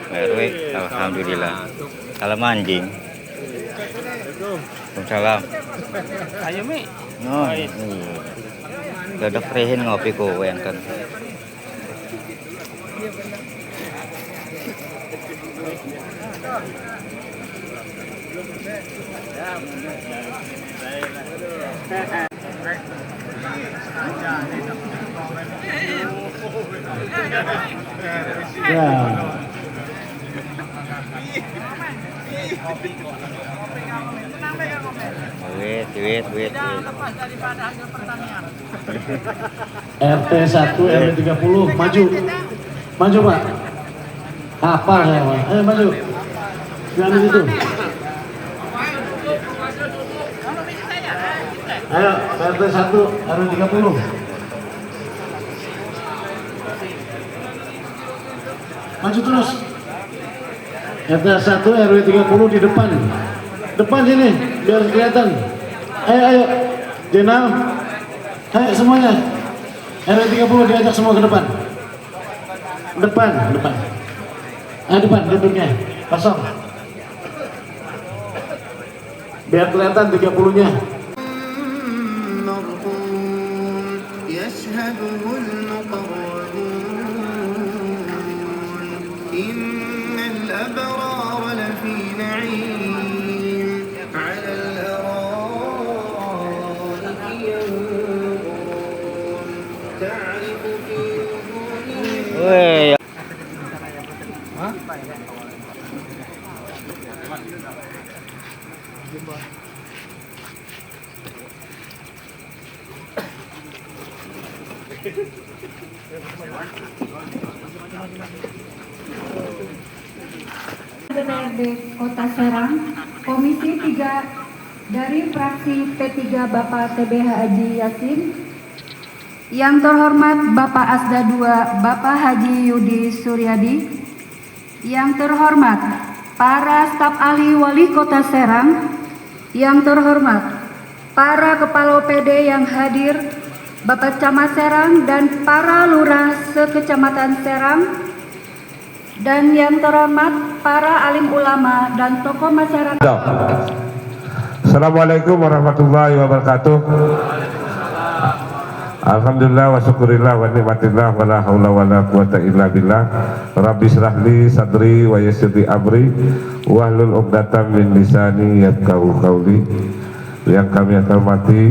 RW, alhamdulillah. Salam anjing. Waalaikumsalam. Ayo Mi. No, dadak prehin ngopi ko enten. Ya. Wait. RT 1 RW 30 maju. Maju, Pak. Apa saya, Pak? Ayo maju. Jangan itu. Ayo, RT 1 RW 30. Maju terus. RT 1 RW 30 di depan. Depan sini biar kelihatan. Ayo Jenal. Ayo semuanya. RW 30 diajak semua ke depan. Depan. Ayo depan duduknya. Kosong. Biar kelihatan 30-nya. Weh. DPRD Kota Serang, Komisi 3 dari fraksi P3 Bapak TBH Haji Yasin, yang terhormat Bapak Asda II Bapak Haji Yudi Suryadi, yang terhormat para staf ahli Wali Kota Serang, yang terhormat para Kepala OPD yang hadir, Bapak Camat Serang dan para lurah sekecamatan Serang, dan yang terhormat para alim ulama dan tokoh masyarakat. Assalamualaikum warahmatullahi wabarakatuh. Alhamdulillah wa syukurillah wa nikmatillah wa la haula wa la quwata illa billah. Rabbi shrahli sadri wa yassirli amri wahlul 'uqdatam min lisani yafqahu qawli. Yang kami hormati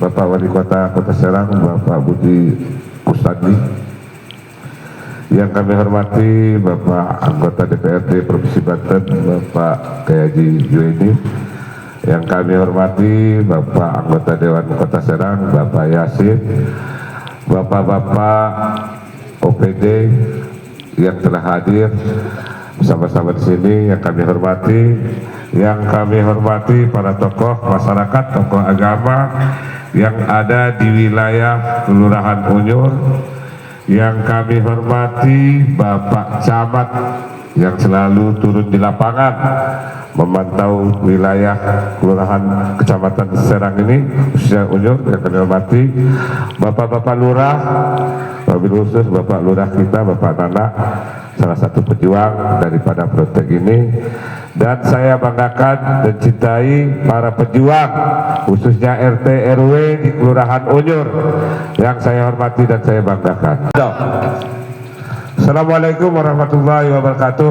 Bapak Wali Kota Kota Serang, Bapak Budi Kusandi. Yang kami hormati Bapak Anggota DPRD Provinsi Banten, Bapak Kiai Haji Juwaidi. Yang kami hormati Bapak Anggota Dewan Kota Serang, Bapak Yasin, Bapak-bapak OPD yang telah hadir bersama-sama di sini, yang kami hormati para tokoh masyarakat, tokoh agama yang ada di wilayah Kelurahan Unyur, yang kami hormati Bapak Camat yang selalu turun di lapangan memantau wilayah Kelurahan Kecamatan Serang ini, khususnya Unyur, yang kami hormati Bapak-bapak Lurah, wabil khusus Bapak Lurah kita, Bapak Nana, salah satu pejuang daripada protek ini. Dan saya banggakan dan cintai para pejuang, khususnya RT RW di Kelurahan Unyur, yang saya hormati dan saya banggakan. Assalamualaikum warahmatullahi wabarakatuh.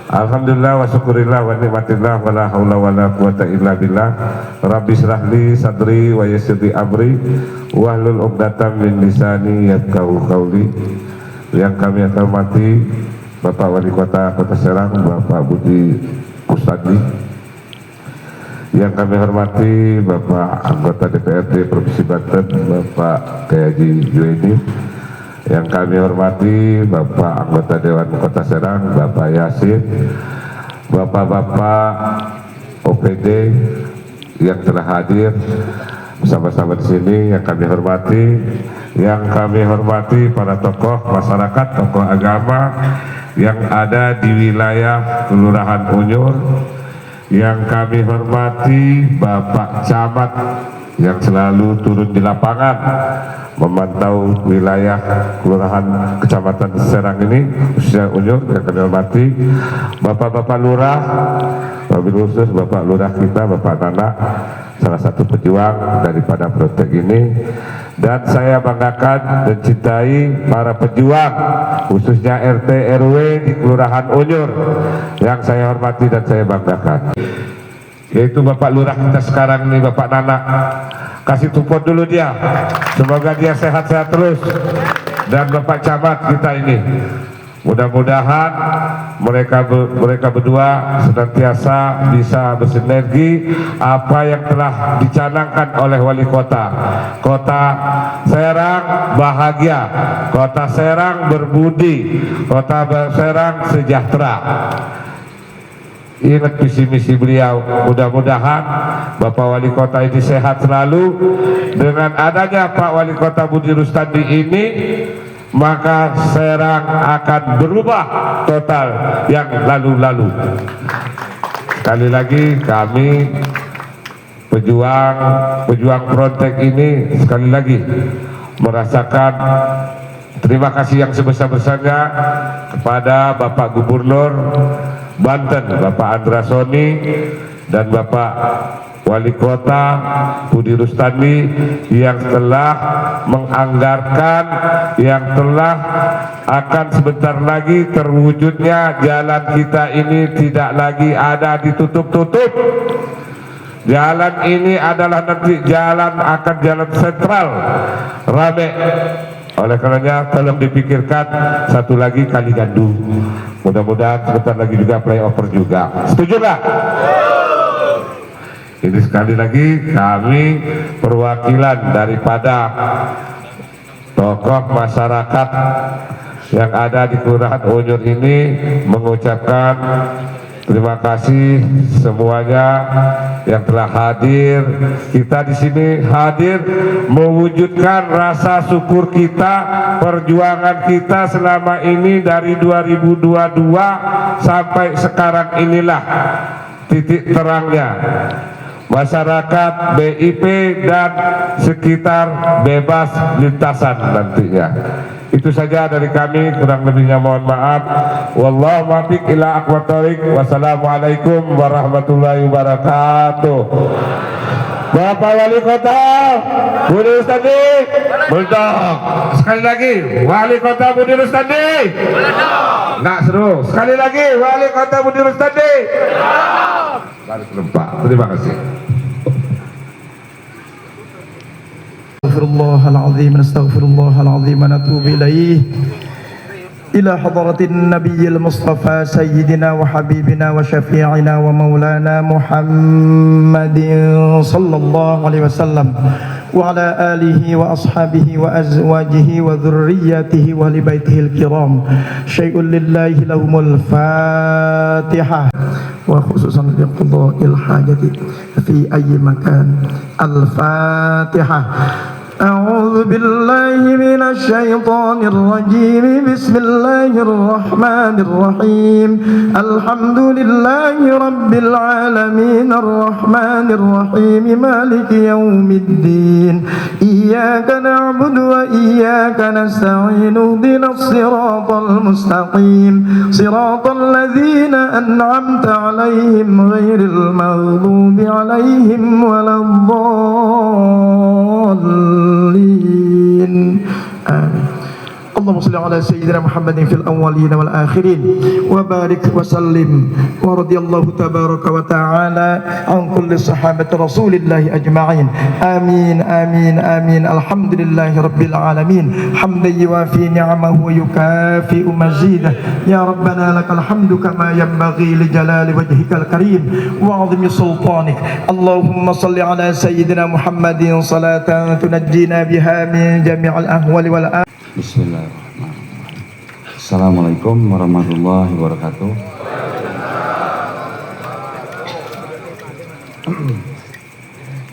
Alhamdulillah wa syukurillah wa nikmatillah wa la haula wa la quwata illa billah. Rabbi shrahli sadri wa yassirli amri wahlul 'uqdatam min lisani yafqahu qawli. Yang kami hormati Bapak Wali Kota Kota Serang, Bapak Budi Kusandi. Yang kami hormati Bapak Anggota DPRD Provinsi Banten, Bapak Haji Juwaini. Yang kami hormati Bapak Anggota Dewan Kota Serang, Bapak Yasin, Bapak-bapak OPD yang telah hadir bersama-sama di sini, yang kami hormati para tokoh masyarakat, tokoh agama yang ada di wilayah Kelurahan Unyur, yang kami hormati Bapak Camat yang selalu turun di lapangan memantau wilayah Kelurahan Kecamatan Serang ini, khususnya Unyur, yang kami hormati Bapak-bapak Lurah, wabil khusus Bapak Lurah kita, Bapak Nana, salah satu pejuang daripada protek ini. Dan saya banggakan dan cintai para pejuang, khususnya RT RW di Kelurahan Unyur yang saya hormati dan saya banggakan, yaitu Bapak Lurah kita sekarang ini, Bapak Nana. Kasih support dulu dia, semoga dia sehat-sehat terus. Dan Bapak Camat kita ini, mudah-mudahan mereka berdua senantiasa bisa bersinergi apa yang telah dicanangkan oleh Wali Kota. Kota Serang bahagia, Kota Serang berbudi, Kota Serang sejahtera. Ingat visi misi beliau, mudah-mudahan Bapak Wali Kota ini sehat selalu. Dengan adanya Pak Wali Kota Budi Rustandi ini, maka Serang akan berubah total yang lalu-lalu. Sekali lagi kami pejuang Frontek ini sekali lagi merasakan terima kasih yang sebesar-besarnya kepada Bapak Gubernur Banten, Bapak Andrasoni, dan Bapak Wali Kota Budi Rustandi yang telah menganggarkan, yang telah akan sebentar lagi terwujudnya jalan kita ini tidak lagi ada ditutup-tutup. Jalan ini adalah nanti akan jalan sentral, rame. Oleh karenanya tolong dipikirkan satu lagi Kali Gandu. Mudah-mudahan sebentar lagi juga flyover juga. Setuju nggak? Ini sekali lagi kami perwakilan daripada tokoh masyarakat yang ada di Kelurahan Unyur ini mengucapkan terima kasih semuanya yang telah hadir. Kita di sini hadir mewujudkan rasa syukur kita, perjuangan kita selama ini dari 2022 sampai sekarang inilah titik terangnya. Masyarakat BIP dan sekitar bebas lintasan nantinya. Itu saja dari kami, kurang lebihnya mohon maaf. Wallahu muwaffiq ila aqwamit thoriq. Wassalamualaikum warahmatullahi wabarakatuh. Bapak Wali Kota Budi Rustandi, buldog. Sekali lagi, Wali Kota Budi Rustandi. Nggak seru. Sekali lagi, Wali Kota Budi Rustandi. Baris lempak. Terima kasih. نستغفر الله العظيم ونتوب إليه إلى حضرة النبي المصطفى سيدنا وحبيبنا وشفيعنا ومولانا محمد صلى الله عليه وسلم وعلى آله وأصحابه وأزواجه وذرياته وأهل بيته الكرام. شيء لله لهم الفاتحة وخصوصا بقضاء الحاجة في أي مكان. الفاتحة. أعوذ بالله من الشيطان الرجيم. بسم الله الرحمن الرحيم. الحمد لله رب العالمين الرحمن الرحيم مالك يوم الدين. إياك نعبد وإياك نستعين. اهدنا الصراط المستقيم صراط الذين أنعمت عليهم غير المغضوب عليهم ولا الضالين. آمين. اللهم صل على سيدنا محمد في الأولين والآخرين وبارك وسلم ورضي الله تبارك وتعالى عن كل صحابة رسول الله أجمعين آمين آمين آمين الحمد لله رب العالمين حمدا يوافي نعمه ويكافئ مزيده يا ربنا لك الحمد كما ينبغي لجلال وجهك الكريم وعظم سلطانك اللهم صل على سيدنا محمد صلاة تنجينا بها من جميع الأهوال والآفات. Bismillahirrahmanirrahim. Assalamualaikum warahmatullahi wabarakatuh.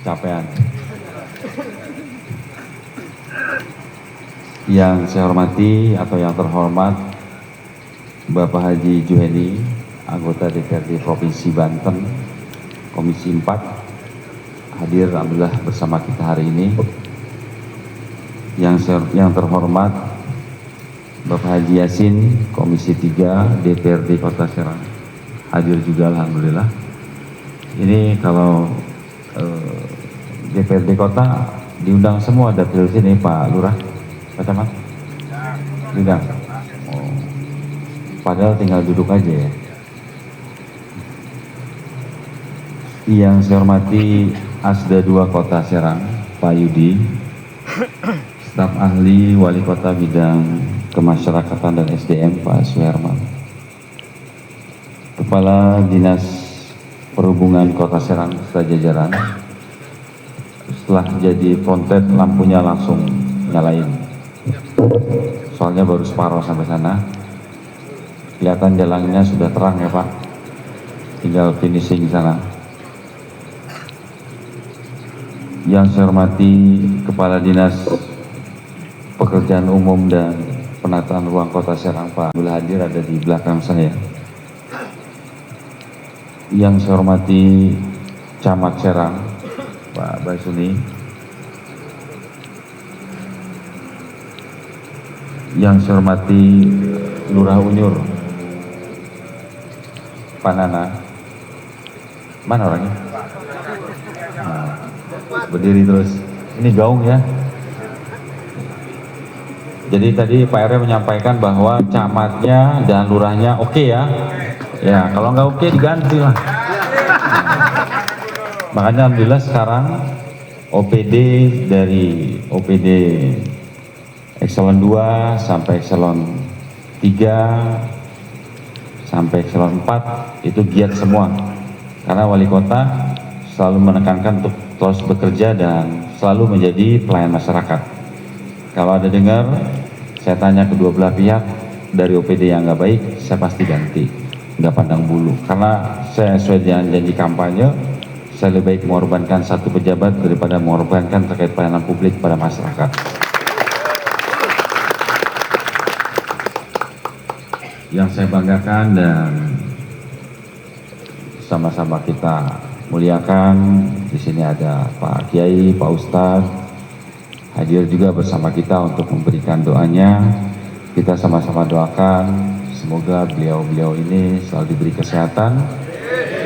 Capean. Yang saya hormati atau yang terhormat Bapak Haji Juheni, anggota DPRD Provinsi Banten, Komisi 4, hadir alhamdulillah bersama kita hari ini. Yang terhormat Bapak Haji Yasin, Komisi 3 DPRD Kota Serang, hadir juga alhamdulillah. Ini kalau DPRD Kota diundang semua, dapil sini Pak Lurah, Pak Camat, diundang. Oh. Padahal tinggal duduk aja ya. Yang saya hormati Asda 2 Kota Serang, Pak Yudi, staf ahli wali kota bidang kemasyarakatan dan SDM Pak Suherman, Kepala Dinas Perhubungan Kota Serang serta jajaran. Setelah jadi konten lampunya langsung nyalain, soalnya baru separuh sampai sana. Kelihatan jalannya sudah terang ya Pak, tinggal finishing sana. Yang saya hormati Kepala Dinas Pekerjaan Umum dan Penataan Ruang Kota Serang Pak Abdul hadir ada di belakang saya. Yang saya hormati Camat Serang Pak Basuni. Yang saya hormati Lurah Unyur Pak Nana. Mana orangnya? Nah, berdiri terus. Ini gaung ya. Jadi tadi Pak RW menyampaikan bahwa camatnya dan lurahnya oke ya. Ya, kalau nggak oke diganti lah. Makanya alhamdulillah sekarang OPD dari OPD Eselon 2 sampai Eselon 3 sampai Eselon 4 itu giat semua. Karena wali kota selalu menekankan untuk terus bekerja dan selalu menjadi pelayan masyarakat. Kalau ada dengar, saya tanya kedua belah pihak, dari OPD yang nggak baik, saya pasti ganti, nggak pandang bulu. Karena saya sesuai dengan janji kampanye, saya lebih baik mengorbankan satu pejabat daripada mengorbankan terkait pelayanan publik pada masyarakat. Yang saya banggakan dan sama-sama kita muliakan, di sini ada Pak Kiai, Pak Ustadz, hadir juga bersama kita untuk memberikan doanya. Kita sama-sama doakan semoga beliau-beliau ini selalu diberi kesehatan,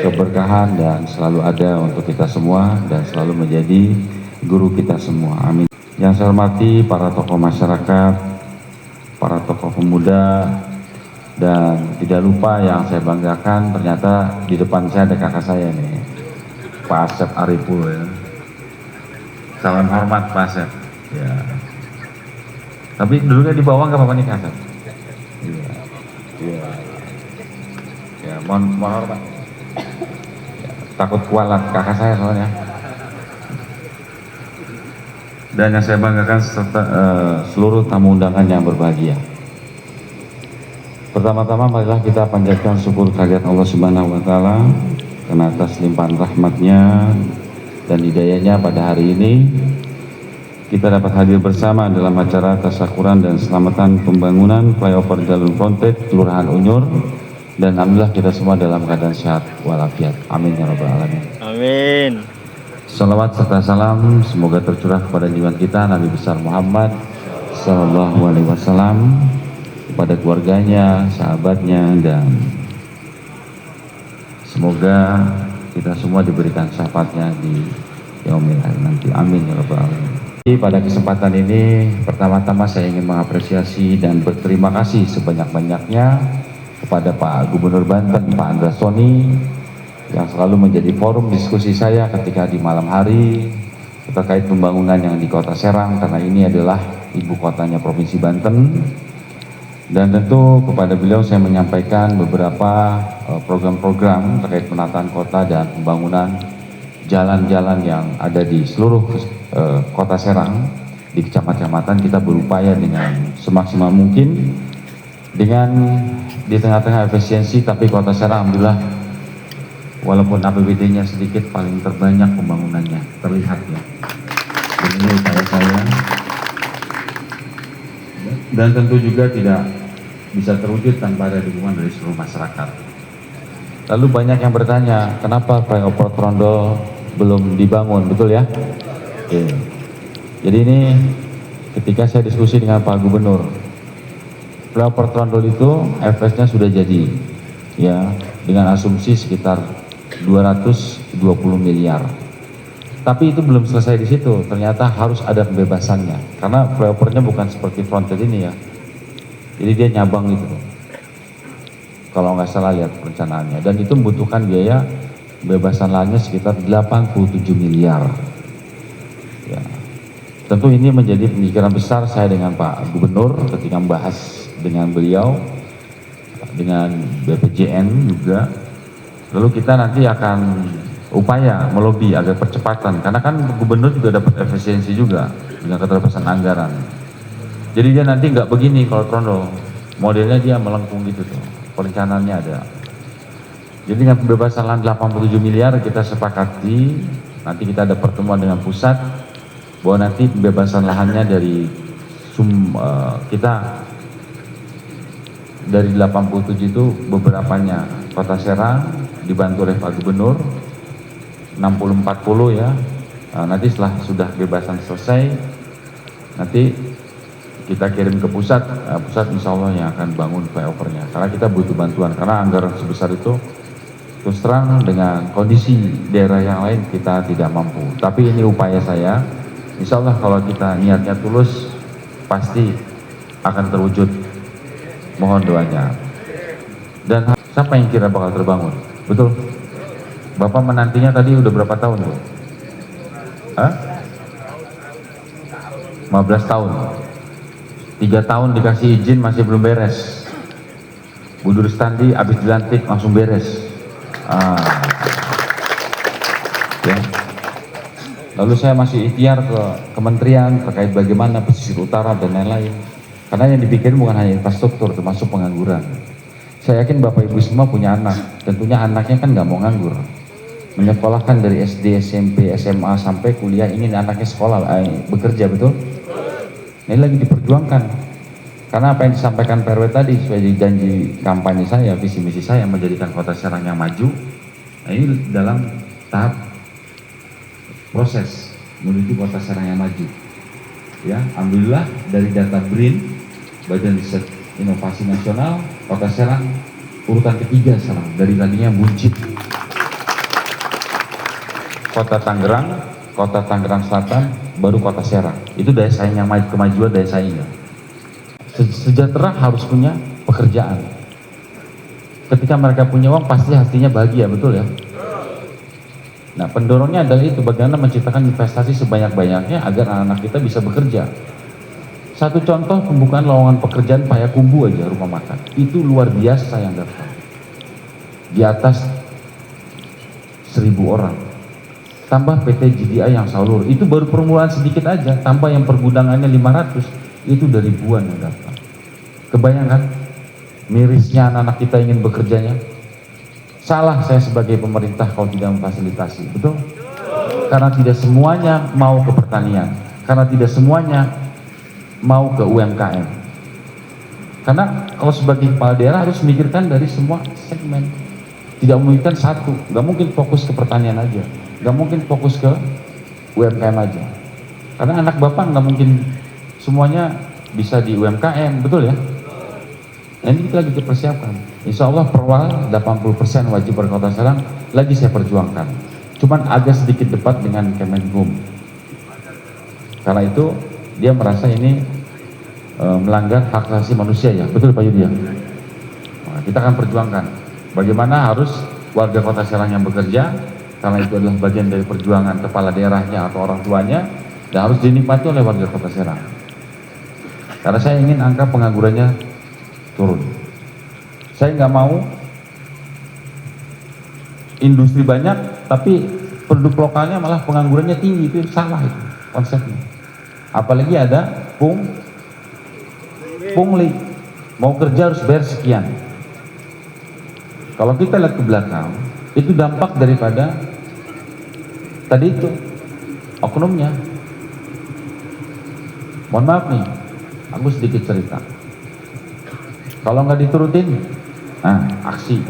keberkahan dan selalu ada untuk kita semua dan selalu menjadi guru kita semua. Amin. Yang saya hormati para tokoh masyarakat, para tokoh pemuda, dan tidak lupa yang saya banggakan, ternyata di depan saya ada kakak saya nih, Pak Asep Ariful ya. Salam hormat Pak Asep. Ya. Tapi dulunya di bawah nggak apa-apa nih Kak. Iya. Iya. Ya, mohon hormat. Ya, takut kualat kakak saya soalnya. Dan yang saya banggakan serta seluruh tamu undangan yang berbahagia. Pertama-tama marilah kita panjatkan syukur kehadirat Allah Subhanahu wa taala karena atas limpahan rahmatnya dan hidayahnya pada hari ini kita dapat hadir bersama dalam acara tasyakuran dan selamatan pembangunan flyover jalur frontage Kelurahan Unyur, dan alhamdulillah kita semua dalam keadaan sehat walafiat. Amin ya rabbal alamin. Amin. Salawat serta salam semoga tercurah kepada junjungan kita Nabi besar Muhammad sallallahu alaihi wasallam, kepada keluarganya, sahabatnya, dan semoga kita semua diberikan syafaatnya di yaumil akhir nanti. Amin ya rabbal alamin. Pada kesempatan ini, pertama-tama saya ingin mengapresiasi dan berterima kasih sebanyak-banyaknya kepada Pak Gubernur Banten, Pak Andra Soni, yang selalu menjadi forum diskusi saya ketika di malam hari terkait pembangunan yang di Kota Serang, karena ini adalah ibu kotanya Provinsi Banten. Dan tentu kepada beliau saya menyampaikan beberapa program-program terkait penataan kota dan pembangunan jalan-jalan yang ada di seluruh Kota Serang. Di kecamatan-kecamatan kita berupaya dengan semaksimal mungkin dengan di tengah-tengah efisiensi, tapi Kota Serang alhamdulillah walaupun APBD-nya sedikit paling terbanyak pembangunannya terlihat ya. Dan ini upaya saya. Dan tentu juga tidak bisa terwujud tanpa ada dukungan dari seluruh masyarakat. Lalu banyak yang bertanya, kenapa flyover Trondol belum dibangun, betul ya? Oke. Jadi ini ketika saya diskusi dengan Pak Gubernur, flyover Trondol itu FS-nya sudah jadi, ya, dengan asumsi sekitar 220 miliar. Tapi itu belum selesai di situ, ternyata harus ada pembebasannya, karena flyovernya bukan seperti frontage ini ya. Jadi dia nyabang gitu, kalau nggak salah lihat perencanaannya, dan itu membutuhkan biaya pembebasan lahannya sekitar 87 miliar. Ya. Tentu ini menjadi pemikiran besar saya dengan Pak Gubernur ketika membahas dengan beliau, dengan BPJN juga. Lalu kita nanti akan upaya melobi agar percepatan, karena kan Gubernur juga dapat efisiensi juga dengan keterbatasan anggaran. Jadi dia nanti nggak begini kalau Trondol, modelnya dia melengkung gitu tuh, perencanaannya ada. Jadi dengan pembebasan lahan 87 miliar kita sepakati, nanti kita ada pertemuan dengan pusat, bahwa nanti pembebasan lahannya dari kita dari 87 itu beberapanya Kota Serang dibantu oleh Pak Gubernur 60-40 ya. Nanti setelah sudah bebasan selesai, nanti kita kirim ke pusat, pusat insya Allah yang akan bangun flyovernya, karena kita butuh bantuan, karena anggaran sebesar itu terus terang dengan kondisi daerah yang lain kita tidak mampu. Tapi ini upaya saya, insya Allah kalau kita niatnya tulus pasti akan terwujud, mohon doanya. Dan siapa yang kira bakal terbangun? Betul? Bapak menantinya tadi udah berapa tahun tuh? 15 tahun. 3 tahun dikasih izin masih belum beres. Bu Durstandi habis dilantik langsung beres. Ya. Lalu saya masih ikhtiar ke kementerian terkait bagaimana pesisir utara dan lain-lain. Karena yang dipikirin bukan hanya infrastruktur, termasuk pengangguran. Saya yakin Bapak Ibu semua punya anak, tentunya anaknya kan nggak mau nganggur. Menyekolahkan dari SD, SMP, SMA sampai kuliah, ingin anaknya sekolah, bekerja, betul? Ini lagi diperjuangkan, karena apa yang disampaikan Pak RW tadi sesuai janji kampanye saya, visi misi saya menjadikan Kota Serang yang maju. Nah, ini dalam tahap proses menuju Kota Serang yang maju. Ya, alhamdulillah dari data BRIN, Badan Riset Inovasi Nasional, Kota Serang urutan ketiga sekarang, dari tadinya buncit. Kota Tangerang Selatan, baru Kota Serang. Itu daya saing yang maju, kemajuan daya saingnya. Sejahtera harus punya pekerjaan. Ketika mereka punya uang pasti hatinya bahagia, betul ya? Nah, pendorongnya adalah itu, bagaimana menciptakan investasi sebanyak-banyaknya agar anak-anak kita bisa bekerja. Satu contoh pembukaan lowongan pekerjaan Payakumbuh aja, rumah makan. Itu luar biasa yang daftar. Di atas 1000 orang. Tambah PT GDI yang salur, itu baru permulaan sedikit aja, tambah yang pergudangannya 500, itu udah ribuan yang daftar. Kebayangkan mirisnya anak-anak kita ingin bekerjanya? Salah saya sebagai pemerintah kalau tidak memfasilitasi, betul? Karena tidak semuanya mau ke pertanian, karena tidak semuanya mau ke UMKM. Karena kalau sebagai kepala daerah harus memikirkan dari semua segmen, tidak memikirkan satu, nggak mungkin fokus ke pertanian aja. Gak mungkin fokus ke UMKM aja, karena anak bapak nggak mungkin semuanya bisa di UMKM, betul ya? Nah, ini kita lagi dipersiapkan. Insya Allah perwal 80% wajib berkota Serang lagi saya perjuangkan. Cuman agak sedikit debat dengan Kemenhub, Karena itu dia merasa ini melanggar hak asasi manusia ya, betul Pak Yudi ya? Nah, kita akan perjuangkan bagaimana harus warga Kota Serang yang bekerja, karena itu adalah bagian dari perjuangan kepala daerahnya atau orang tuanya, dan harus dinikmati oleh warga Kota Serang. Karena saya ingin angka penganggurannya turun. Saya nggak mau industri banyak tapi produk lokalnya malah penganggurannya tinggi, itu salah itu konsepnya. Apalagi ada pungli, mau kerja harus bayar sekian. Kalau kita lihat ke belakang, itu dampak daripada tadi itu oknumnya. Mohon maaf nih, aku sedikit cerita. Kalau nggak diturutin, nah aksi.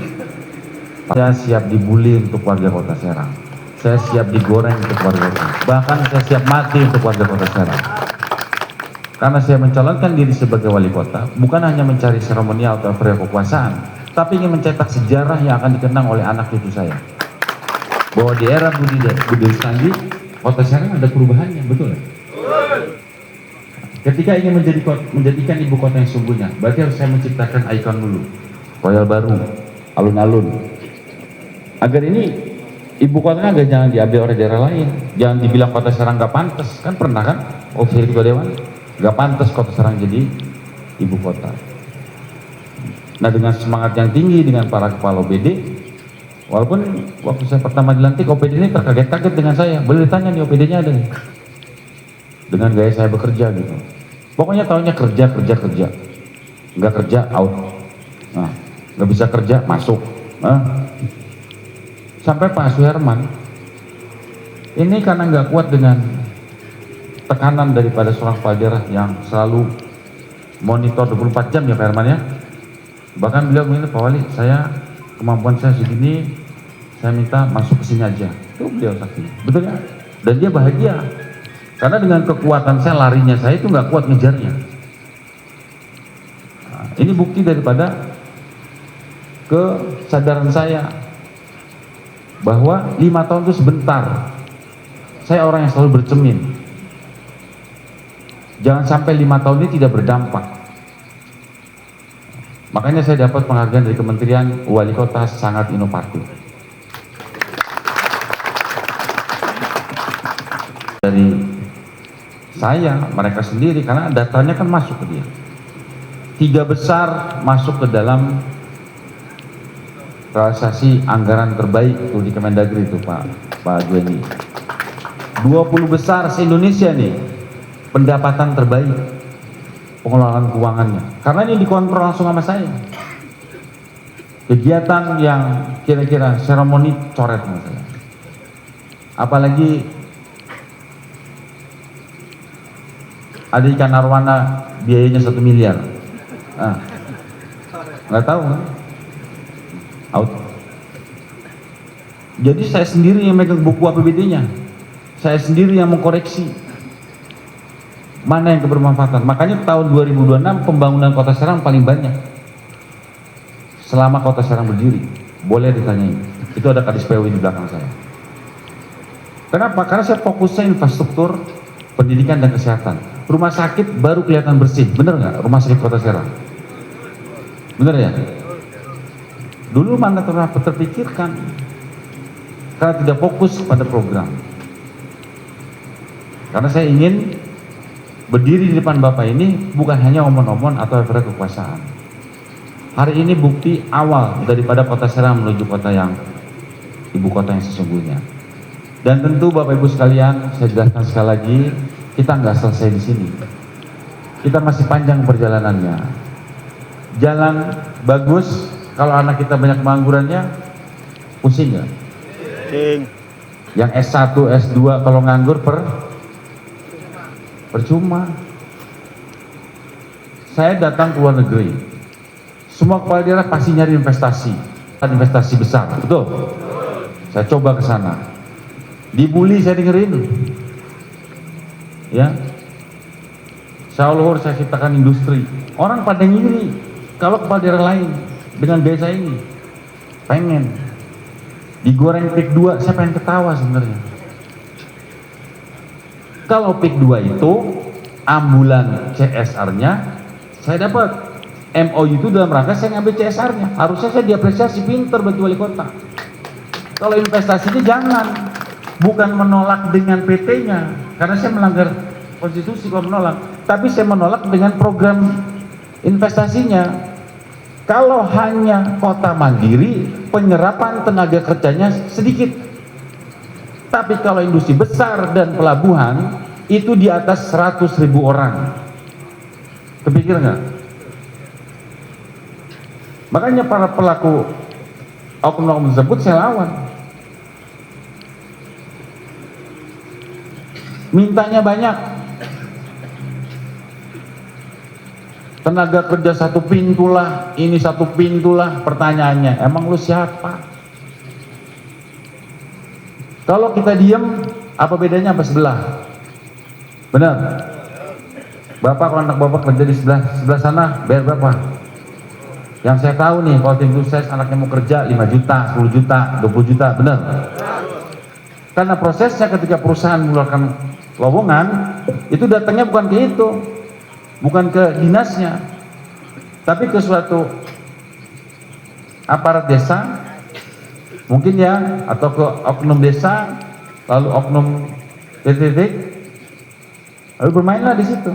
Saya siap dibully untuk warga Kota Serang. Saya siap digoreng untuk warga Kota. Bahkan saya siap mati untuk warga Kota Serang. Karena saya mencalonkan diri sebagai wali kota, bukan hanya mencari seremonial atau euforia kekuasaan, tapi ingin mencetak sejarah yang akan dikenang oleh anak cucu saya. Bahwa di era Budi Sandi, Kota Serang ada perubahannya, betul ya? Ketika ingin menjadikan ibu kota yang sungguhnya, berarti harus saya menciptakan ikon dulu, royal baru, alun-alun. Agar ini ibu kotanya agak jangan diambil oleh daerah lain, jangan dibilang Kota Serang nggak pantas, kan pernah kan? Ofisir Ketua Dewan, nggak pantas Kota Serang jadi ibu kota. Nah, dengan semangat yang tinggi dengan para kepala OPD, walaupun waktu saya pertama dilantik OPD ini terkaget-kaget dengan saya, boleh ditanya nih OPD-nya ada nih, dengan gaya saya bekerja gitu. Pokoknya tahunya kerja, nggak kerja out, nah nggak bisa kerja masuk. Sampai Pak Suherman ini karena nggak kuat dengan tekanan daripada seorang kepala daerah yang selalu monitor 24 jam ya Pak Herman ya. Bahkan beliau bilang, Pak Wali, saya kemampuan saya segini, saya minta masuk ke sini aja. Itu beliau saksi, betul ya? Dan dia bahagia karena dengan kekuatan saya, larinya saya itu nggak kuat ngejarnya. Nah, ini bukti daripada kesadaran saya bahwa 5 tahun itu sebentar. Saya orang yang selalu bercermin. Jangan sampai 5 tahun ini tidak berdampak. Makanya saya dapat penghargaan dari Kementerian Wali Kota sangat inovatif. Dari saya, mereka sendiri, karena datanya kan masuk ke dia. 3 besar masuk ke dalam realisasi anggaran terbaik itu di Kemendagri itu Pak Dueni. 20 besar se-Indonesia nih pendapatan terbaik pengelolaan keuangannya, karena ini dikontrol langsung sama saya. Kegiatan yang kira-kira seremoni coret sama saya. Apalagi ada ikan arwana biayanya 1 miliar. Nggak tahu kan? Out. Jadi saya sendiri yang megang buku APBD-nya, saya sendiri yang mengkoreksi mana yang kebermanfaatan. Makanya tahun 2026 pembangunan Kota Serang paling banyak selama Kota Serang berdiri. Boleh ditanyain, itu ada kadis PU di belakang saya. Kenapa? Karena saya fokusnya infrastruktur, pendidikan dan kesehatan. Rumah sakit baru kelihatan bersih, bener nggak? Rumah sakit Kota Serang, bener ya? Dulu mana pernah terpikirkan, karena tidak fokus pada program. Karena saya ingin berdiri di depan Bapak ini bukan hanya omon-omon atau efek kekuasaan. Hari ini bukti awal daripada Kota Serang menuju kota yang ibu kota yang sesungguhnya. Dan tentu Bapak Ibu sekalian, saya jelaskan sekali lagi, kita nggak selesai di sini. Kita masih panjang perjalanannya. Jalan bagus. Kalau anak kita banyak penganggurannya, pusing nggak? Pusing. Yang S1, S2 kalau nganggur percuma. Saya datang ke luar negeri, semua kepala daerah pasti nyari investasi besar, betul? Saya coba ke sana, dibully saya dengerin, ya. Saya luhur, saya ciptakan industri, orang pada ngiri kalau kepala daerah lain dengan gaya saya ini pengen digoreng pik 2, saya pengen ketawa sebenarnya. Kalau PIK 2 itu ambulan CSR-nya saya dapat. MOU itu dalam rangka saya ngambil CSR-nya. Harusnya saya diapresiasi, pinter berarti wali kota. Kalau investasinya jangan, bukan menolak dengan PT-nya, karena saya melanggar konstitusi kalau menolak. Tapi saya menolak dengan program investasinya. Kalau hanya kota mandiri, penyerapan tenaga kerjanya sedikit. Tapi kalau industri besar dan pelabuhan, itu di atas 100.000 orang. Kepikir nggak? Makanya para pelaku oknum tersebut saya lawan. Mintanya banyak. Tenaga kerja satu pintu lah, ini satu pintu lah. Pertanyaannya, emang lu siapa? Kalau kita diem, apa bedanya sama sebelah? Benar? Bapak, kalau anak bapak kerja di sebelah sana, bayar berapa? Yang saya tahu nih, kalau tim sukses anaknya mau kerja 5 juta, 10 juta, 20 juta, benar? Karena prosesnya ketika perusahaan mengeluarkan lowongan, itu datangnya bukan ke itu, bukan ke dinasnya, tapi ke suatu aparat desa, mungkin ya, atau ke oknum desa, lalu oknum titik, lalu bermainlah di situ.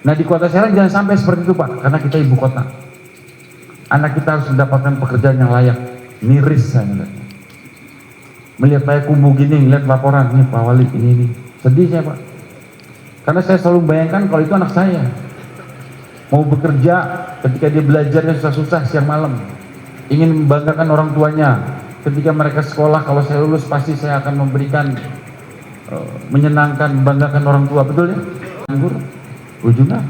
Nah, di Kota Serang jangan sampai seperti itu, Pak, karena kita ibu kota. Anak kita harus mendapatkan pekerjaan yang layak. Miris saya melihatnya. Melihat saya kubu gini, lihat laporan, nih Pak Wali, ini. Sedih saya, Pak. Karena saya selalu bayangkan kalau itu anak saya. Mau bekerja ketika dia belajarnya susah-susah siang malam. Ingin membanggakan orang tuanya. Ketika mereka sekolah, kalau saya lulus pasti saya akan memberikan, menyenangkan, membanggakan orang tua. Betul ya? Anggur. Ujungnya.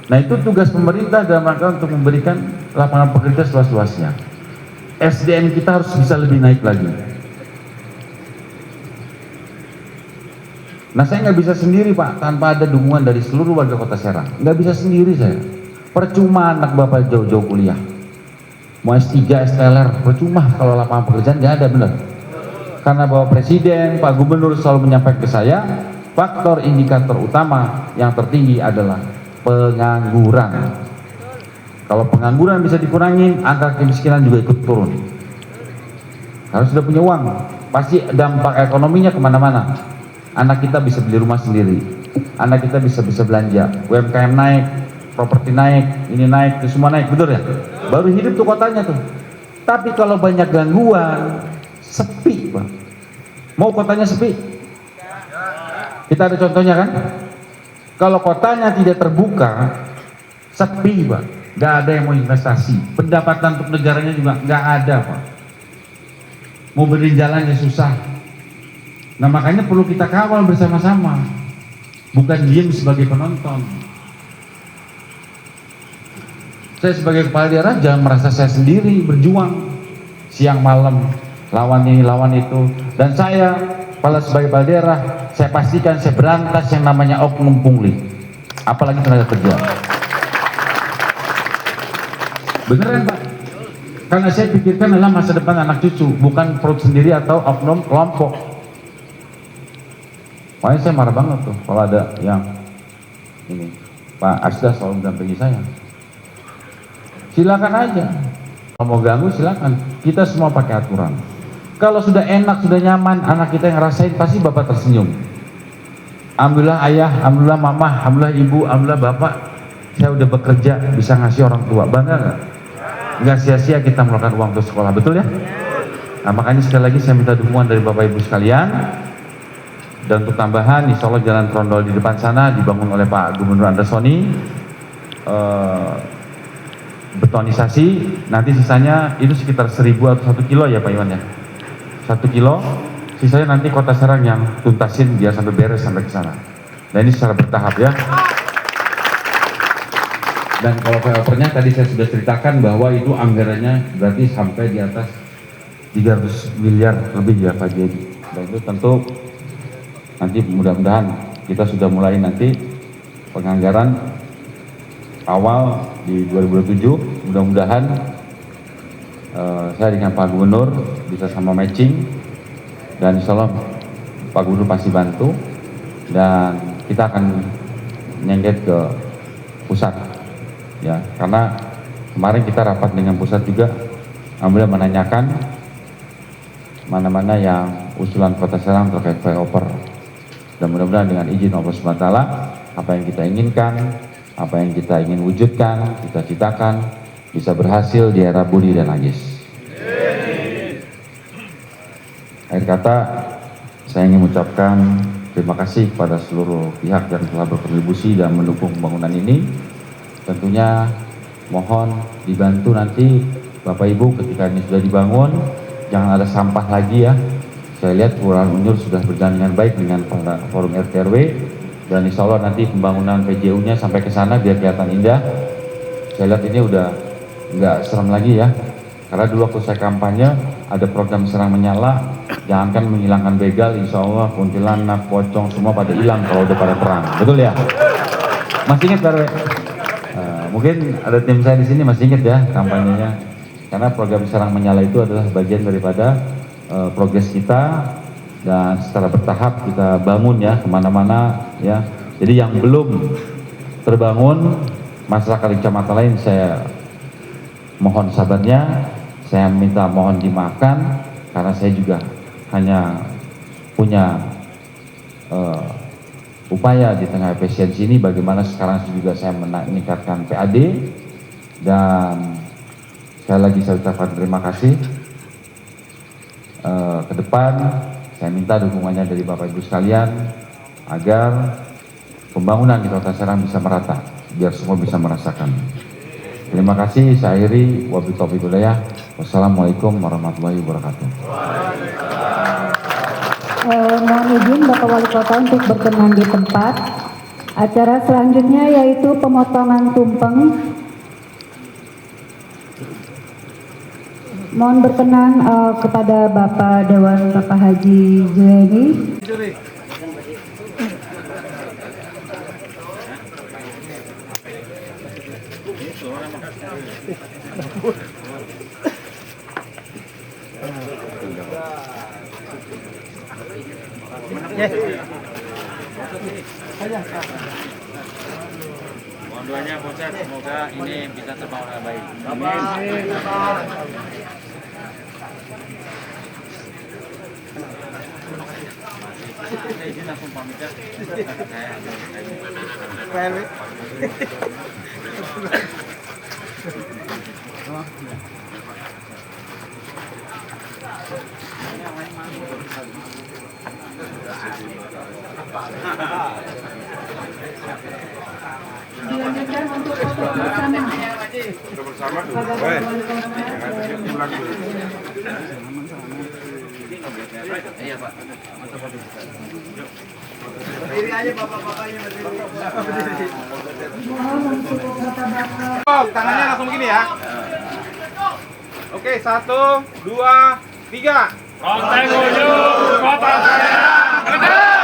Nah, itu tugas pemerintah dalam rangka untuk memberikan lapangan pekerjaan seluas-luasnya. SDM kita harus bisa lebih naik lagi. Nah, saya nggak bisa sendiri, Pak, tanpa ada dukungan dari seluruh warga Kota Serang. Nggak bisa sendiri saya. Percuma anak Bapak jauh-jauh kuliah. Mau S3, STLR, percuma kalau lapangan pekerjaan nggak ada, benar. Karena Bapak Presiden, Pak Gubernur selalu menyampaikan ke saya, faktor indikator utama yang tertinggi adalah pengangguran. Kalau pengangguran bisa dikurangi, angka kemiskinan juga ikut turun. Harus sudah punya uang, pasti dampak ekonominya kemana-mana. Anak kita bisa beli rumah sendiri, anak kita bisa belanja, UMKM naik, properti naik, ini naik, itu semua naik, betul ya? Baru hidup tuh kotanya tuh. Tapi kalau banyak gangguan, sepi, Pak. Mau kotanya sepi? Kita ada contohnya kan? Kalau kotanya tidak terbuka, sepi, Pak. Nggak ada yang mau investasi. Pendapatan untuk negaranya juga nggak ada, Pak. Mau benerin jalannya susah. Nah, makanya perlu kita kawal bersama-sama. Bukan diem sebagai penonton. Saya sebagai kepala daerah jangan merasa saya sendiri berjuang. Siang malam, lawan ini, lawan itu. Dan saya, sebagai kepala daerah, saya pastikan saya berantas yang namanya oknum pungli, apalagi tenaga kerja. Beneran, Pak? Karena saya pikirkan adalah masa depan anak cucu, bukan perut sendiri atau oknum kelompok. Makanya saya marah banget tuh kalau ada yang ini, Pak Asda selalu mendampingi saya. Silakan aja, kalau mau ganggu silakan. Kita semua pakai aturan. Kalau sudah enak, sudah nyaman, anak kita yang ngerasain, pasti Bapak tersenyum. Alhamdulillah ayah, alhamdulillah mama, alhamdulillah ibu, alhamdulillah bapak, saya udah bekerja, bisa ngasih orang tua. Bangga nggak? Nggak sia-sia kita mengeluarkan uang untuk sekolah, betul ya? Nah, makanya sekali lagi saya minta dukungan dari Bapak Ibu sekalian. Dan untuk tambahan, insya Allah jalan trondol di depan sana dibangun oleh Pak Gubernur Andersoni. Betonisasi, nanti sisanya itu sekitar 1.000 atau 1 kilo ya Pak Iwan ya? 1 kilo, sisanya nanti Kota Serang yang tuntasin biar sampai beres sampai ke sana. Nah, ini secara bertahap ya. Dan kalau PLP-nya tadi saya sudah ceritakan bahwa itu anggarannya berarti sampai di atas 300 miliar lebih ya Pak Jadi. Dan itu tentu nanti mudah-mudahan kita sudah mulai nanti penganggaran awal di 2027, mudah-mudahan saya dengan Pak Gubernur bisa sama matching, dan insya Allah Pak Gubernur pasti bantu, dan kita akan nyengket ke pusat ya, karena kemarin kita rapat dengan pusat juga, alhamdulillah menanyakan mana-mana yang usulan Kota Serang terkait flyover, dan mudah-mudahan dengan izin Allah SWT, apa yang kita inginkan, apa yang kita ingin wujudkan, kita citakan bisa berhasil di era Budi dan Agis. Akhir kata, saya ingin mengucapkan terima kasih kepada seluruh pihak yang telah berkontribusi dan mendukung pembangunan ini. Tentunya mohon dibantu nanti Bapak Ibu ketika ini sudah dibangun, jangan ada sampah lagi ya. Saya lihat Kelurahan Unjur sudah berjalan dengan baik dengan forum RT/RW, dan insya Allah nanti pembangunan PJU-nya sampai ke sana biar kelihatan indah. Saya lihat ini udah nggak serem lagi ya, karena dulu waktu saya kampanye ada program Serang Menyala, jangankan menghilangkan begal, insya Allah kuntilanak, pocong semua pada hilang kalau udah pada perang, betul ya? Masih ingat Pak RW? Mungkin ada tim saya di sini masih ingat ya kampanyenya, karena program Serang Menyala itu adalah bagian daripada progres kita, dan secara bertahap kita bangun ya kemana-mana ya. Jadi yang belum terbangun masyarakat kecamatan lain, saya mohon sabarnya, saya minta mohon dimaafkan, karena saya juga hanya punya upaya di tengah efisiensi ini, bagaimana sekarang juga saya meningkatkan PAD, dan sekali lagi saya ucapkan terima kasih. Ke depan saya minta dukungannya dari Bapak Ibu sekalian agar pembangunan di Kota Serang bisa merata, biar semua bisa merasakan. Terima kasih, saya akhiri, wabillahi taufiq wal hidayah. Wassalamualaikum warahmatullahi wabarakatuh. Mohon izin Bapak Wali Kota untuk berkenan di tempat. Acara selanjutnya yaitu pemotongan tumpeng. Mohon berkenan kepada Bapak Dewan Bapak Haji Juheni. Mohon doanya Pak Ustaz, semoga ini bisa terbawa dengan baik. Saya izin langsung pamit ya. Dilanjutkan untuk foto bersama. Iya Pak. Mohon untuk Bapak-bapak. Tangannya langsung gini ya. Oke, 1, 2, 3. Konten ujung Kota Serang Gede!